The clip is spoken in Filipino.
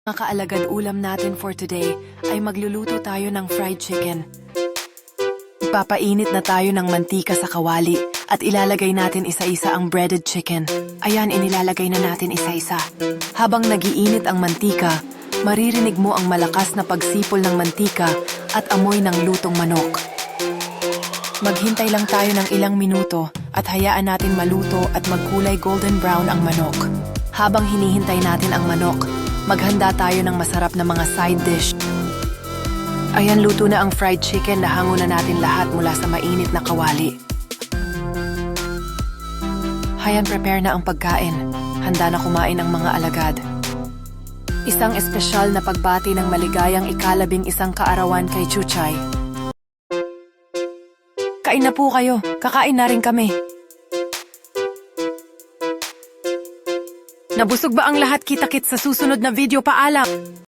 Mga kaalagad ulam natin for today ay magluluto tayo ng fried chicken. Ipapainit na tayo ng mantika sa kawali at ilalagay natin isa-isa ang breaded chicken. Ayan, inilalagay na natin isa-isa. Habang nagiinit ang mantika, maririnig mo ang malakas na pagsipol ng mantika at amoy ng lutong manok. Maghintay lang tayo ng ilang minuto at hayaan natin maluto at magkulay golden brown ang manok. Habang hinihintay natin ang manok, maghanda tayo ng masarap na mga side dish. Ayan, luto na ang fried chicken na hango na natin lahat mula sa mainit na kawali. Hayan, prepare na ang pagkain. Handa na kumain ang mga alagad. Isang espesyal na pagbati ng maligayang ika-11 kaarawan kay Chuchay. Kain na po kayo. Kakain na rin kami. Nabusog ba ang lahat? Kita-kits sa susunod na video. Paalam!